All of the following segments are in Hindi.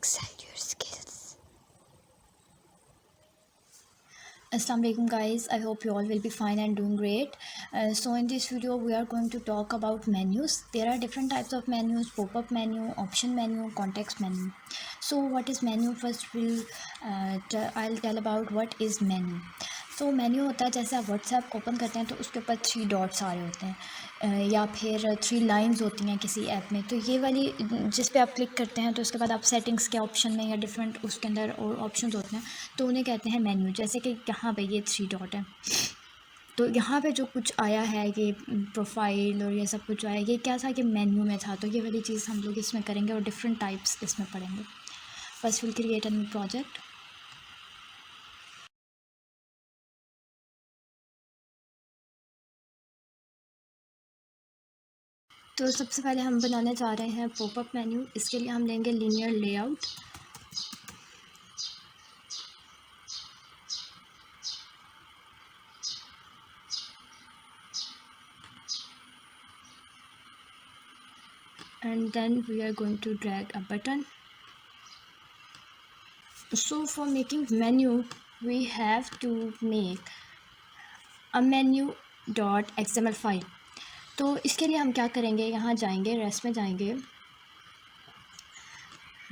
Excite your skills. Assalamu alaikum guys, I hope you all will be fine and doing great. So in this video we are going to talk about menus. There are different types of menus: pop-up menu, option menu, context menu. So what is menu? First I'll tell about what is menu. तो मेन्यू होता है, जैसे आप व्हाट्सएप ओपन करते हैं तो उसके ऊपर 3 डॉट्स आ रहे होते हैं या फिर 3 लाइंस होती हैं किसी ऐप में। तो ये वाली जिस पे आप क्लिक करते हैं तो उसके बाद आप सेटिंग्स के ऑप्शन में या डिफरेंट उसके अंदर और ऑप्शंस होते हैं तो उन्हें कहते हैं मेन्यू। जैसे कि यहाँ पे ये 3 डॉट है, तो यहाँ पे जो कुछ आया है ये प्रोफाइल और ये सब कुछ आया, ये क्या था कि मेन्यू में था। तो ये वाली चीज़ हम लोग इसमें करेंगे और डिफरेंट टाइप्स इसमें पढ़ेंगे। First will create a new project. तो सबसे पहले हम बनाने जा रहे हैं पॉपअप मेन्यू। इसके लिए हम लेंगे linear layout. And then we are going to drag a button. So for making menu we have to make a menu.xml file. तो इसके लिए हम क्या करेंगे, यहाँ जाएंगे, रेस्ट में जाएंगे,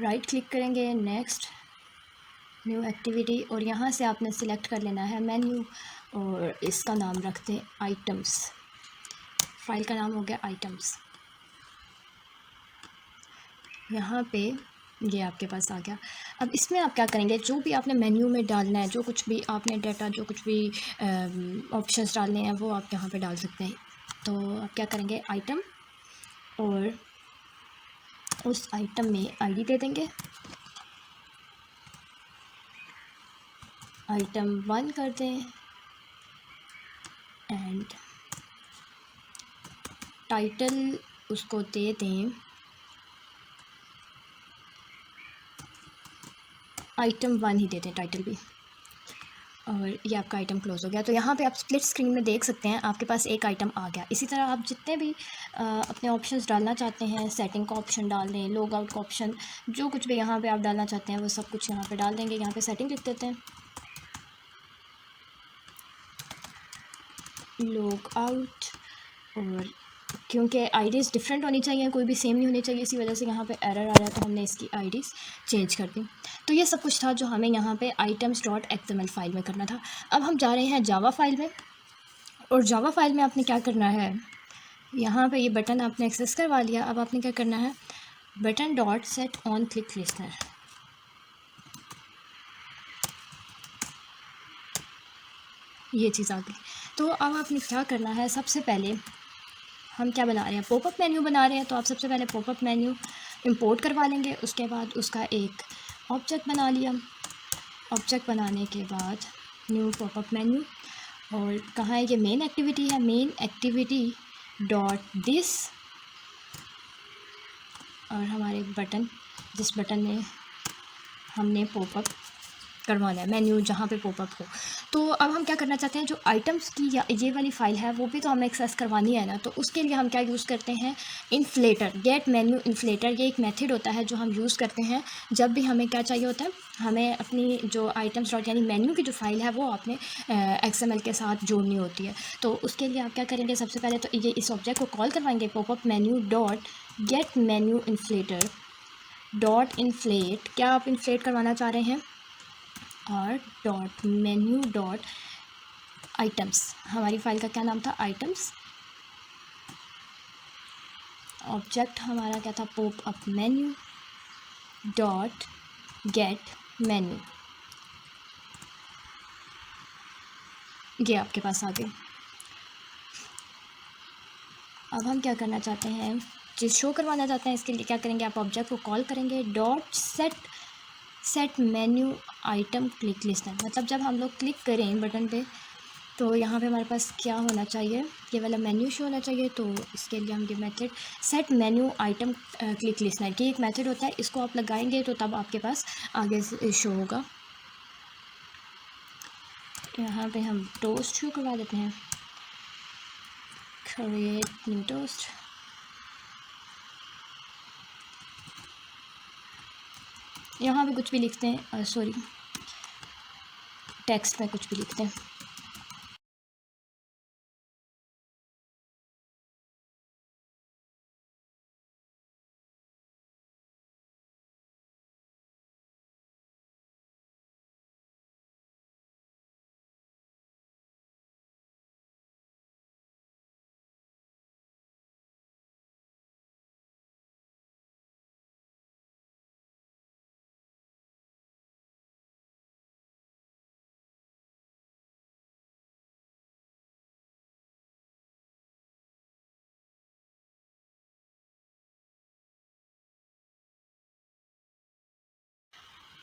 राइट क्लिक करेंगे, नेक्स्ट, न्यू एक्टिविटी, और यहाँ से आपने सिलेक्ट कर लेना है मेन्यू और इसका नाम रखते हैं आइटम्स। फाइल का नाम हो गया आइटम्स। यहाँ पे ये आपके पास आ गया। अब इसमें आप क्या करेंगे, जो भी आपने मेन्यू में डालना है, जो कुछ भी आपने डाटा, जो कुछ भी ऑप्शंस डालने हैं वो आप यहाँ पे डाल सकते हैं। तो आप क्या करेंगे, आइटम, और उस आइटम में आईडी दे देंगे, आइटम 1 कर दें, एंड टाइटल उसको दे दें आइटम 1 ही दे दें, टाइटल भी। और ये आपका आइटम क्लोज हो गया। तो यहाँ पे आप स्प्लिट स्क्रीन में देख सकते हैं आपके पास एक आइटम आ गया। इसी तरह आप जितने भी अपने ऑप्शंस डालना चाहते हैं, सेटिंग का ऑप्शन डाल दें, लॉग आउट का ऑप्शन, जो कुछ भी यहाँ पे आप डालना चाहते हैं वो सब कुछ यहाँ पे डाल देंगे। यहाँ पे सेटिंग लिख देते हैं, लॉग आउट, और क्योंकि आईडीज़ डिफरेंट होनी चाहिए, कोई भी सेम नहीं होनी चाहिए, इसी वजह से यहाँ पे एरर आ रहा है, तो हमने इसकी आईडीज़ चेंज कर दी। तो ये सब कुछ था जो हमें यहाँ पे items.xml फाइल में करना था। अब हम जा रहे हैं जावा फाइल में, और जावा फाइल में आपने क्या करना है, यहाँ पे ये बटन आपने एक्सेस करवा लिया। अब आपने क्या करना है, button dot set on click listener, ये चीज़ आ गई। तो अब आपने क्या करना है, सबसे पहले हम क्या बना रहे हैं, पॉपअप मेन्यू बना रहे हैं। तो आप सबसे पहले पॉपअप मेन्यू इंपोर्ट करवा लेंगे, उसके बाद उसका एक ऑब्जेक्ट बना लिया। ऑब्जेक्ट बनाने के बाद न्यू पॉपअप मेन्यू, और कहाँ है, ये मेन एक्टिविटी है, मेन एक्टिविटी डॉट दिस, और हमारे बटन, जिस बटन में हमने पॉपअप करवाना है, मेन्यू जहाँ पे पॉपअप हो। तो अब हम क्या करना चाहते हैं, जो आइटम्स की या ये वाली फ़ाइल है वो भी तो हमें एक्सेस करवानी है ना। तो उसके लिए हम क्या यूज़ करते हैं, इन्फ्लेटर, गेट मेन्यू इन्फ्लेटर। ये एक मेथड होता है जो हम यूज़ करते हैं जब भी हमें क्या चाहिए होता है, हमें अपनी जो आइटम्स डॉट यानी मेन्यू की जो फ़ाइल है वो आपने XML के साथ जोड़नी होती है। तो उसके लिए आप क्या करेंगे, सबसे पहले तो ये इस ऑब्जेक्ट को कॉल करवाएंगे, popup menu dot gate menu inflator dot inflate. क्या आप इन्फ्लेट करवाना चाह रहे हैं, और डॉट मेन्यू डॉट आइटम्स। हमारी फ़ाइल का क्या नाम था, आइटम्स। ऑब्जेक्ट हमारा क्या था, pop up menu dot gate menu. ये आपके पास आ गए। अब हम क्या करना चाहते हैं, चीज़ शो करवाना चाहते हैं। इसके लिए क्या करेंगे, आप ऑब्जेक्ट को कॉल करेंगे, dot set menu item click listener. मतलब जब हम लोग क्लिक करें बटन पे तो यहाँ पे हमारे पास क्या होना चाहिए, ये वाला मेन्यू शो होना चाहिए। तो इसके लिए हम ये method set menu item click listener की एक मेथड होता है, इसको आप लगाएंगे तो तब आपके पास आगे से शो होगा। यहाँ पे हम टोस्ट शो करवा देते हैं, क्रिएट न्यू टोस्ट। यहाँ भी कुछ भी लिखते हैं, सॉरी, टेक्स्ट में कुछ भी लिखते हैं।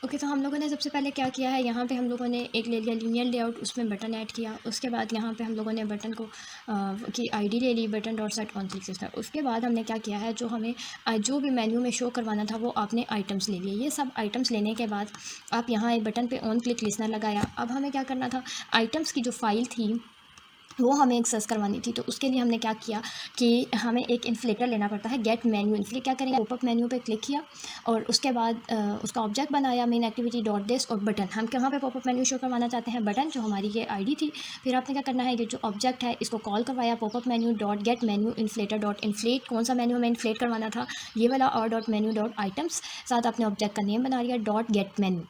ओके, तो हम लोगों ने सबसे पहले क्या किया है, यहाँ पे हम लोगों ने एक ले लिया लीनियर लेआउट, उसमें बटन ऐड किया। उसके बाद यहाँ पे हम लोगों ने बटन को की आईडी ले ली, button dot set on click listener. उसके बाद हमने क्या किया है, जो हमें जो भी मेन्यू में शो करवाना था वो आपने आइटम्स ले लिए। ये सब आइटम्स लेने के बाद आप यहाँ एक बटन पर ऑन क्लिक लिस्टर लगाया। अब हमें क्या करना था, आइटम्स की जो फाइल थी वो हमें एक्सेस करवानी थी। तो उसके लिए हमने क्या किया कि हमें एक इन्फ्लेटर लेना पड़ता है, गेट मेन्यू इन्फ्लेट। क्या करेंगे, पॉपअप मेन्यू पे क्लिक किया और उसके बाद उसका ऑब्जेक्ट बनाया, मेन एक्टिविटी डॉट दिस, और बटन। हम कहाँ पे पॉपअप मेन्यू शो करवाना चाहते हैं, बटन, जो हमारी ये आईडी थी। फिर आपने क्या करना है, ये जो ऑब्जेक्ट है इसको कॉल करवाया, popup menu dot gate menu inflator dot inflate. कौन सा मेन्यू हमें इन्फ्लेट करवाना था, ये वाला, और डॉट मेन्यू डॉट आइटम्स, साथ अपने ऑब्जेक्ट का नेम बना लिया, डॉट गेट मेन्यू।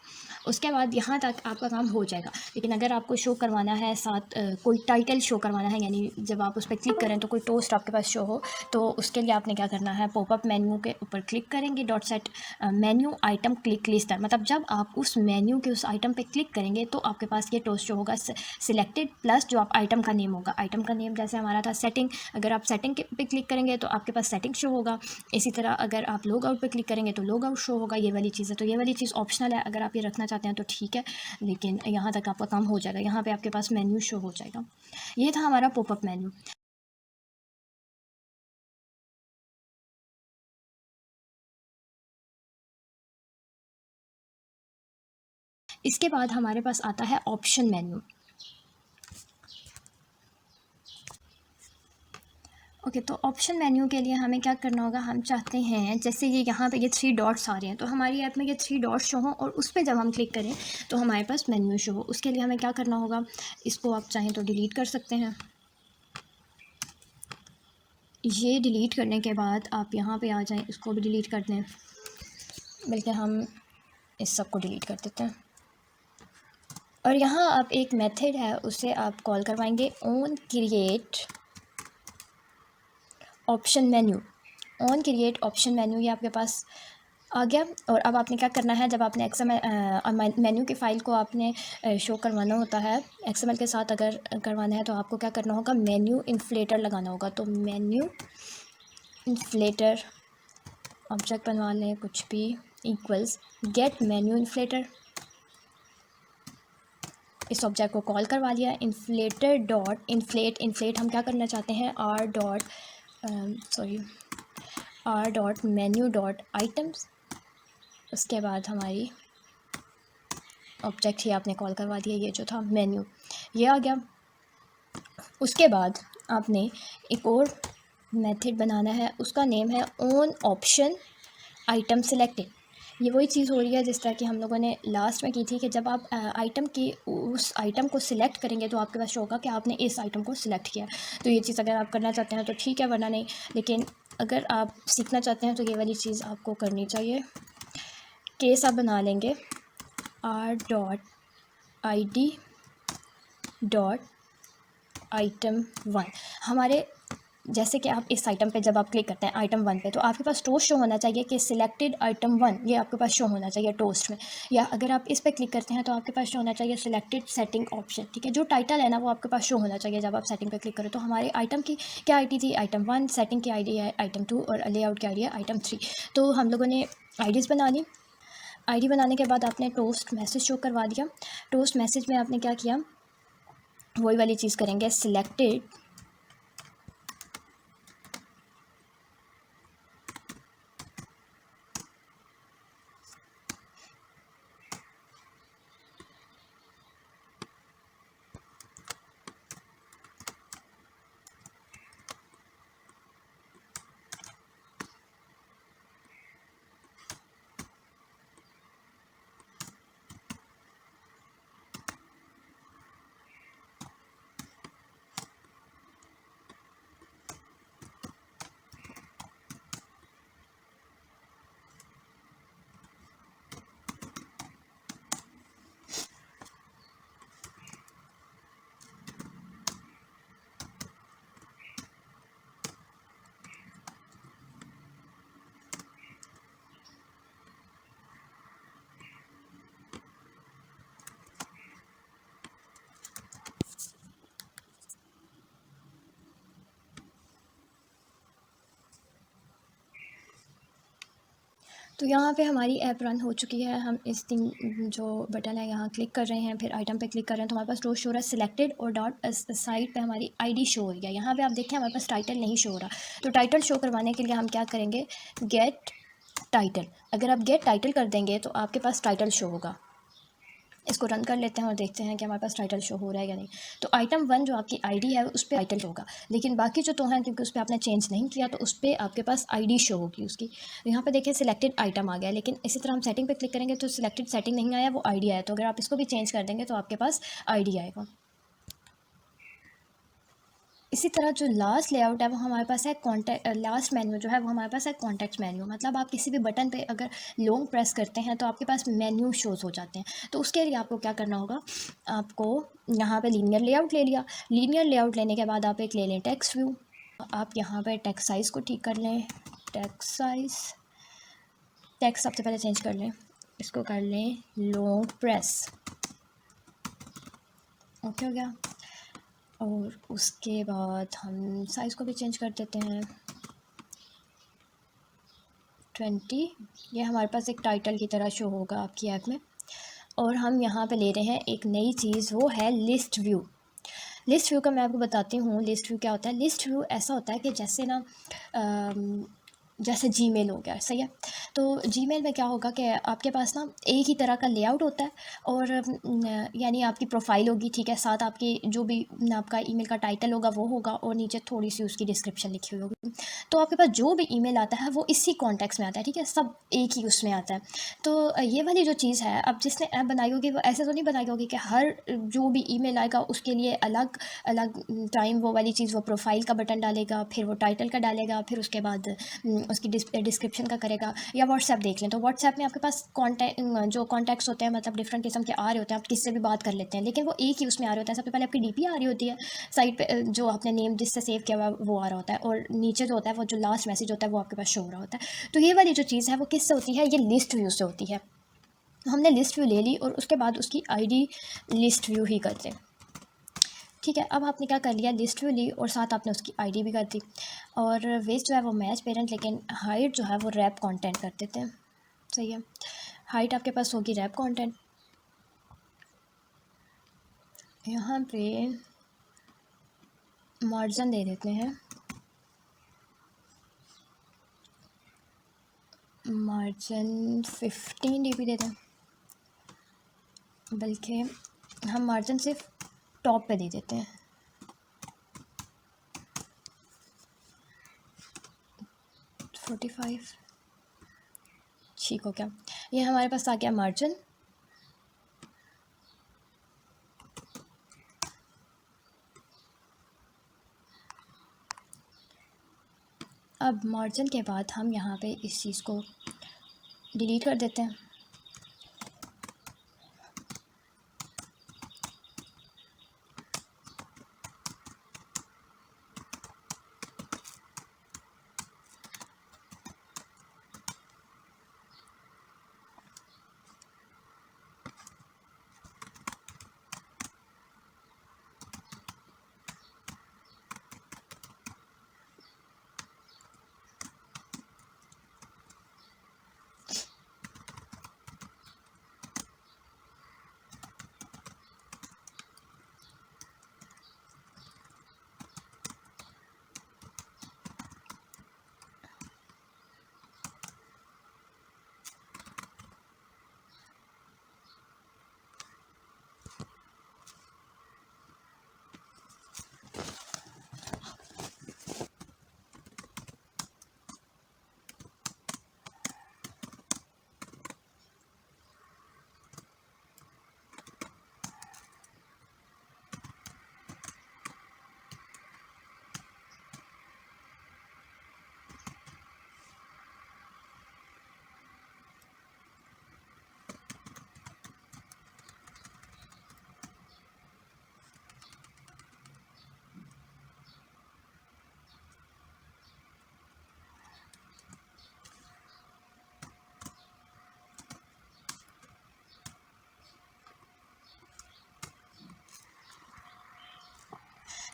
उसके बाद यहाँ तक आपका काम हो जाएगा। लेकिन अगर आपको शो करवाना है साथ कोई टाइटल शो करवाना है, यानी जब आप उस पर क्लिक करें तो कोई टोस्ट आपके पास शो हो, तो उसके लिए आपने क्या करना है, पॉपअप मेन्यू के ऊपर क्लिक करेंगे, dot set menu item click listener. मतलब जब आप उस मेन्यू के उस आइटम पे क्लिक करेंगे तो आपके पास ये टोस्ट शो होगा, सिलेक्टेड प्लस जो आप आइटम का नेम होगा। आइटम का नेम जैसे हमारा था सेटिंग, अगर आप सेटिंग पे क्लिक करेंगे तो आपके पास सेटिंग शो होगा। इसी तरह अगर आप लॉग आउट पे क्लिक करेंगे तो लॉग आउट शो होगा। ये वाली चीज़ है, तो ये वाली चीज़ ऑप्शनल है, अगर आप ये रखना चाहते हैं तो ठीक है, लेकिन यहाँ तक आपका काम हो जाएगा। यहाँ पे आपके पास मेन्यू शो हो जाएगा। ये था हमारा पॉपअप मेन्यू। इसके बाद हमारे पास आता है ऑप्शन मेन्यू। ओके, तो ऑप्शन मेन्यू के लिए हमें क्या करना होगा, हम चाहते हैं जैसे ये यहाँ पे ये 3 डॉट्स आ रहे हैं, तो हमारी ऐप में ये 3 डॉट्स शो हों और उस पर जब हम क्लिक करें तो हमारे पास मेन्यू शो हो। उसके लिए हमें क्या करना होगा, इसको आप चाहें तो डिलीट कर सकते हैं। ये डिलीट करने के बाद आप यहाँ पे आ जाएं, इसको भी डिलीट कर दें, बल्कि हम इस सब को डिलीट कर देते हैं। और यहाँ आप एक मेथड है उसे आप कॉल करवाएंगे, on create option menu. On create option menu ये आपके पास आ गया। और अब आपने क्या करना है, जब आपने एक्सएमएल मेन्यू की फ़ाइल को आपने शो करवाना होता है एक्सएमएल के साथ, अगर करवाना है तो आपको क्या करना होगा, मेन्यू इन्फ्लेटर लगाना होगा। तो मेन्यू इन्फ्लेटर ऑब्जेक्ट बनवा लें कुछ भी, इक्वल्स गेट मेन्यू इन्फ्लेटर। इस ऑब्जेक्ट को कॉल करवा लिया, इन्फ्लेटर डॉट इन्फ्लेट। इन्फ्लेट हम क्या करना चाहते हैं, R dot menu dot items. उसके बाद हमारी ऑब्जेक्ट ही आपने कॉल करवा दिया, ये जो था मेन्यू, ये आ गया। उसके बाद आपने एक और मेथड बनाना है, उसका नेम है ऑन ऑप्शन आइटम सिलेक्टेड। ये वही चीज़ हो रही है जिस तरह की हम लोगों ने लास्ट में की थी, कि जब आप आइटम की उस आइटम को सिलेक्ट करेंगे तो आपके पास शो होगा कि आपने इस आइटम को सिलेक्ट किया। तो ये चीज़ अगर आप करना चाहते हैं तो ठीक है, वरना नहीं। लेकिन अगर आप सीखना चाहते हैं तो ये वाली चीज़ आपको करनी चाहिए। केस आप बना लेंगे, R dot I D dot item 1। हमारे जैसे कि आप इस आइटम पे जब आप क्लिक करते हैं आइटम 1 पे, तो आपके पास टोस्ट शो होना चाहिए कि सिलेक्टेड आइटम 1, ये आपके पास शो होना चाहिए टोस्ट में। या अगर आप इस पे क्लिक करते हैं तो आपके पास शो होना चाहिए सिलेक्टेड सेटिंग ऑप्शन। ठीक है, जो टाइटल है ना वो आपके पास शो होना चाहिए जब आप सेटिंग पे क्लिक करें। तो हमारे आइटम की क्या आईडी थी, आइटम 1, सेटिंग की आईडी है आइटम 2, और लेआउट की आईडी है आइटम 3। तो हम लोगों ने आईडीज़ बना ली। आईडी बनाने के बाद आपने टोस्ट मैसेज शो करवा दिया। टोस्ट मैसेज में आपने क्या किया, वही वाली चीज़ करेंगे, सिलेक्टेड तो यहाँ पे हमारी ऐप रन हो चुकी है। हम इस थिंग जो बटन है यहाँ क्लिक कर रहे हैं, फिर आइटम पे क्लिक कर रहे हैं, तो हमारे पास रोज शो हो रहा है सिलेक्टेड और डॉट साइड पे हमारी आईडी शो हो रही है। यहाँ पे आप देखें हमारे पास टाइटल नहीं शो हो रहा। तो टाइटल शो करवाने के लिए हम क्या करेंगे, गेट टाइटल। अगर आप गेट टाइटल कर देंगे तो आपके पास टाइटल शो होगा। इसको रन कर लेते हैं और देखते हैं कि हमारे पास टाइटल शो हो रहा है या नहीं। तो आइटम 1 जो आपकी आईडी है उस पर टाइटल होगा, लेकिन बाकी जो तो हैं क्योंकि उस पर आपने चेंज नहीं किया तो उस पर आपके पास आईडी शो होगी उसकी। तो यहाँ पे देखिए सिलेक्टेड आइटम आ गया, लेकिन इसी तरह हम सेटिंग पे क्लिक करेंगे तो सिलेक्टेड सेटिंग नहीं आया, वो आईडी आया। तो अगर आप इसको भी चेंज कर देंगे तो आपके पास आईडी आएगा। इसी तरह जो लास्ट लेआउट है वो हमारे पास है कॉन्टैक्ट। लास्ट मेन्यू जो है वो हमारे पास है कॉन्टैक्ट मेन्यू। मतलब आप किसी भी बटन पे अगर लॉन्ग प्रेस करते हैं तो आपके पास मेन्यू शोज़ हो जाते हैं। तो उसके लिए आपको क्या करना होगा, आपको यहाँ पे लीनियर लेआउट ले लिया। लीनियर लेआउट लेने के बाद आप एक ले लें टेक्स्ट व्यू। आप यहाँ पे टेक्स्ट साइज़ को ठीक कर लें। टेक्स्ट सबसे पहले चेंज कर लें, इसको कर लें लॉन्ग प्रेस। ओके हो गया। और उसके बाद हम साइज़ को भी चेंज कर देते हैं 20। ये हमारे पास एक टाइटल की तरह शो होगा आपकी ऐप में। और हम यहाँ पे ले रहे हैं एक नई चीज़, वो है लिस्ट व्यू। लिस्ट व्यू का मैं आपको बताती हूँ लिस्ट व्यू क्या होता है। लिस्ट व्यू ऐसा होता है कि जैसे ना जैसे जीमेल हो गया, सही है। तो जीमेल में क्या होगा कि आपके पास ना एक ही तरह का लेआउट होता है और यानी आपकी प्रोफाइल होगी, ठीक है, साथ आपकी जो भी आपका ईमेल का टाइटल होगा वो होगा और नीचे थोड़ी सी उसकी डिस्क्रिप्शन लिखी हुई होगी। तो आपके पास जो भी ईमेल आता है वो इसी कॉन्टेक्स्ट में आता है, ठीक है, सब एक ही उसमें आता है। तो ये वाली जो चीज़ है, अब जिसने ऐप बनाई होगी वो ऐसे तो नहीं बनाई होगी कि हर जो भी ईमेल आएगा उसके लिए अलग अलग टाइम वो वाली चीज़, वो प्रोफाइल का बटन डालेगा, फिर वो टाइटल का डालेगा, फिर उसके बाद उसकी डिस्क्रिप्शन का करेगा। या व्हाट्सएप देख लें तो व्हाट्सएप में आपके पास जो कॉन्टैक्ट्स होते हैं, मतलब डिफरेंट किस्म के आ रहे होते हैं, आप किससे भी बात कर लेते हैं, लेकिन वो एक ही उसमें आ रहे होते हैं। सबसे पहले आपकी डीपी आ रही होती है, साइड पे जो आपने नेम जिससे सेव किया हुआ वो आ रहा होता है, और नीचे जो होता है वो जो लास्ट मैसेज होता है वो आपके पास शो हो रहा होता है। तो ये वाली जो चीज़ है वो किससे होती है, ये लिस्ट व्यू से होती है। हमने लिस्ट व्यू ले ली और उसके बाद उसकी आईडी लिस्ट व्यू ही कर दें, ठीक है। अब आपने क्या कर लिया, लिस्ट व्यू ली और साथ आपने उसकी आईडी भी कर दी। और वेस्ट जो है वो मैच पेरेंट, लेकिन हाइट जो है वो रैप कंटेंट कर देते हैं, सही है। हाइट आपके पास होगी रैप कंटेंट। यहाँ पे मार्जिन दे देते हैं, मार्जिन 15 dB दे दें, बल्कि हम मार्जिन सिर्फ टॉप पे दे देते हैं, 45। ठीक हो गया, ये हमारे पास आ गया मार्जिन। अब मार्जिन के बाद हम यहाँ पे इस चीज़ को डिलीट कर देते हैं।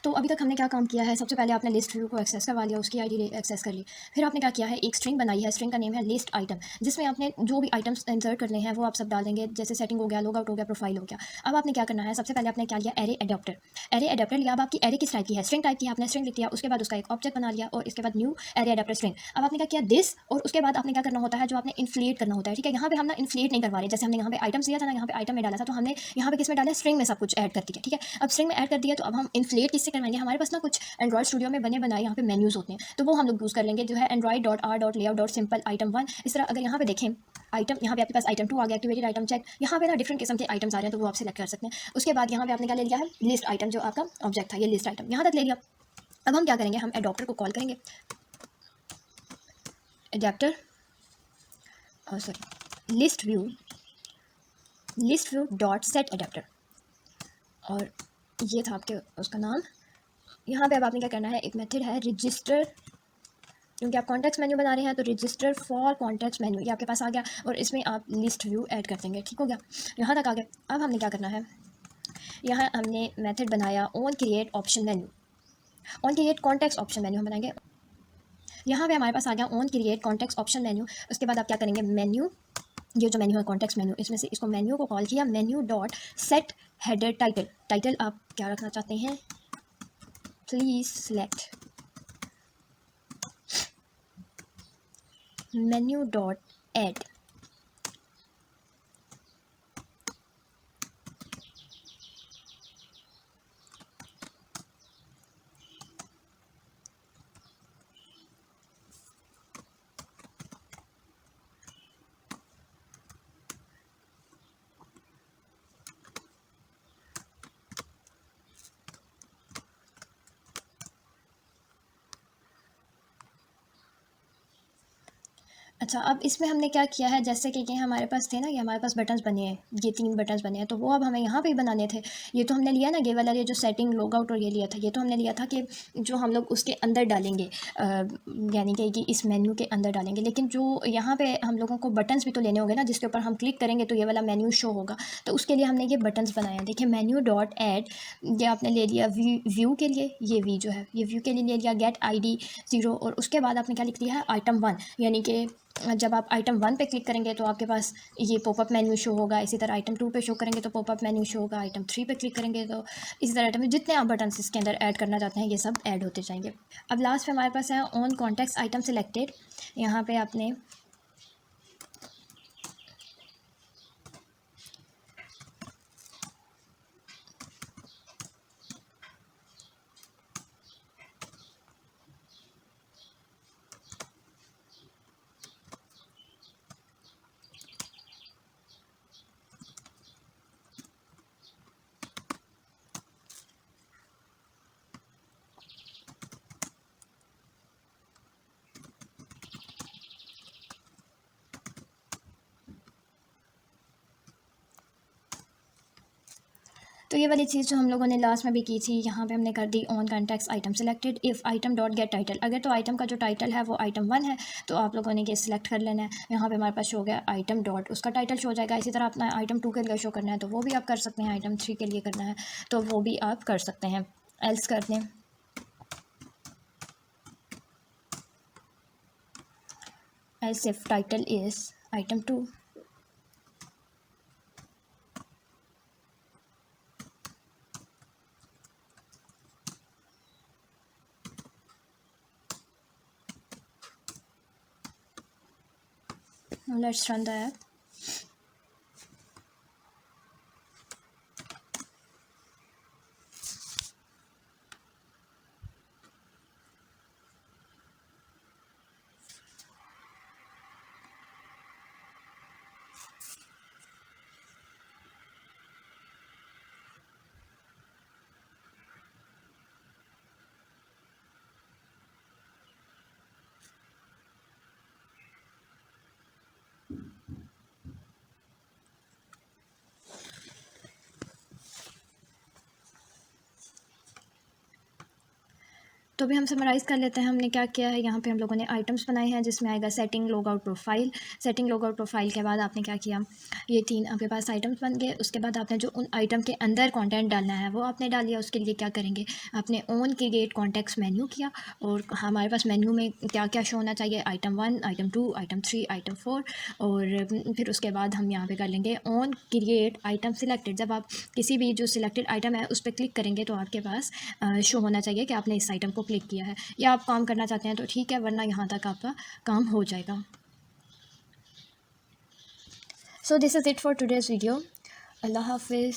तो अभी तक हमने क्या काम किया है, सबसे पहले आपने लिस्ट व्यू को एक्सेस करवा लिया, उसकी आईडी एक्सेस कर ली। फिर आपने क्या किया है, एक स्ट्रिंग बनाई है, स्ट्रिंग का नेम है लिस्ट आइटम, जिसमें आपने जो भी आइटम्स इंसर्ट करने हैं वो आप सब डाल देंगे, जैसे सेटिंग हो गया, लॉग आउट हो गया, प्रोफाइल हो गया। अब आपने क्या करना है, सबसे पहले आपने क्या लिया, एरे एडाप्टर। एरे एडाप्टर लिया। अब आपकी एरे किस टाइप की है, स्ट्रिंग टाइप की है, आपने स्ट्रिंग लिख दिया, उसके बाद उसका एक ऑब्जेक्ट बना लिया और इसके बाद न्यू एरे एडाप्टर स्ट्रिंग। अब आपने क्या किया, दिस, और उसके बाद आपने क्या करना होता है, जो आपने इन्फ्लेट करना होता है, ठीक है। यहाँ पे हम ना इन्फ्लेट नहीं करवा रहे, जैसे हमने यहाँ पे आइटम्स दिया था ना, यहाँ पे आइटम में डाला था, तो हमने यहाँ पे किस में डाला, स्ट्रिंग में सब कुछ ऐड कर दिया, ठीक है। अब स्ट्रिंग में ऐड कर दिया, तो अब हम इन्फ्लेट किससे करवाएंगे, हमारे पास ना कुछ एंड्रॉइड स्टूडियो में बने बनाए यहाँ पे मेन्यूज होते हैं, तो वो हम लोग यूज़ कर लेंगे, जो है android.r.layout.simple item 1। इस तरह अगर यहाँ पे देखें आइटम, यहाँ पे आपके पास आइटम 2 आ गया, एक्टिवेटेड आइटम चेक, यहाँ पे ना डिफरेंट किस्म के आइटम्स आ रहे हैं, तो वो आप सिलेक्ट कर सकते हैं। उसके बाद यहाँ पे आपने क्या ले लिया है, लिस्ट आइटम, जो आपका ऑब्जेक्ट था, ये लिस्ट आइटम यहाँ तक ले लिया। अब हम क्या करेंगे, हम एडॉप्टर को कॉल करेंगे, adapter sorry list view dot set adapter, और ये था आपके उसका नाम। यहाँ पे अब आपने क्या करना है, एक मेथड है रजिस्टर, क्योंकि आप कॉन्टेक्स्ट मेन्यू बना रहे हैं, तो रजिस्टर फॉर कॉन्टेक्स्ट मेन्यू ये आपके पास आ गया, और इसमें आप लिस्ट व्यू ऐड कर देंगे, ठीक हो गया, यहाँ तक आ गया। अब हमने क्या करना है, यहाँ हमने मेथड बनाया on create option menu, on create context option menu हम बनाएंगे। यहाँ पे हमारे पास आ गया on create context option menu. उसके बाद आप क्या करेंगे, मेन्यू, ये जो मेन्यू है कॉन्टेक्स्ट मेन्यू, इसमें से इसको मेन्यू को कॉल किया, menu dot set header title, title आप क्या रखना चाहते हैं, please select menu dot add, अच्छा। अब इसमें हमने क्या किया है, जैसे कि हमारे पास थे ना, ये हमारे पास बटन्स बने हैं, ये 3 बटन्स बने हैं, तो वो अब हमें यहाँ पे ही बनाने थे। ये तो हमने लिया ना, ये वाला, ये जो सेटिंग लॉग आउट और ये लिया था, ये तो हमने लिया था कि जो हम लोग उसके अंदर डालेंगे, यानी कि इस मेन्यू के अंदर डालेंगे। लेकिन जो यहाँ पे हम लोगों को बटन्स भी तो लेने होंगे ना, जिसके ऊपर हम क्लिक करेंगे तो ये वाला मेन्यू शो होगा, तो उसके लिए हमने ये बटन्स बनाए हैं। देखिए मेन्यू डॉट एड, ये आपने ले लिया व्यू के लिए, ये वी जो है ये व्यू के लिए ले लिया, गेट ID 0, और उसके बाद आपने क्या लिख दिया है, आइटम 1, यानी कि जब आप आइटम 1 पे क्लिक करेंगे तो आपके पास ये पॉपअप मेन्यू शो होगा। इसी तरह आइटम 2 पे शो करेंगे तो पॉपअप मेन्यू शो होगा। आइटम 3 पे क्लिक करेंगे तो इसी तरह आइटम, जितने आप बटन इसके अंदर ऐड करना चाहते हैं ये सब ऐड होते जाएंगे। अब लास्ट में हमारे पास है ऑन कॉन्टेक्स्ट आइटम सिलेक्टेड। यहाँ पे आपने तो ये वाली चीज़ जो हम लोगों ने लास्ट में भी की थी, यहाँ पे हमने कर दी on context item selected if item dot get title. अगर तो आइटम का जो टाइटल है वो आइटम 1 है तो आप लोगों ने ये सिलेक्ट कर लेना है। यहाँ पे हमारे पास शो हो गया आइटम डॉट, उसका टाइटल शो हो जाएगा। इसी तरह अपना आइटम 2 के लिए शो करना है तो वो भी आप कर सकते हैं, आइटम 3 के लिए करना है तो वो भी आप कर सकते हैं। एल्स कर दें, else if title is item 2। Let's run the app. तो अभी हम समराइज़ कर लेते हैं हमने क्या किया है। यहाँ पे हम लोगों ने आइटम्स बनाए हैं जिसमें आएगा setting, log out, profile. Setting, log out, profile के बाद आपने क्या किया, ये 3 आपके पास आइटम्स बन गए। उसके बाद आपने जो उन आइटम के अंदर कंटेंट डालना है वो आपने डाल दिया। उसके लिए क्या करेंगे, आपने ऑन क्रिएट कॉन्टेक्स्ट मेन्यू किया और हमारे पास मेन्यू में क्या क्या शो होना चाहिए, आइटम 1, आइटम 2, आइटम 3, आइटम 4। और फिर उसके बाद हम यहाँ पे कर लेंगे ऑन क्रिएट आइटम सिलेक्टेड। जब आप किसी भी जो सिलेक्टेड आइटम है उस पर क्लिक करेंगे तो आपके पास शो होना चाहिए कि आपने इस आइटम को क्लिक किया है। या आप काम करना चाहते हैं तो ठीक है, वरना यहाँ तक आपका काम हो जाएगा। So this is it for today's video. अल्लाह हाफिज़।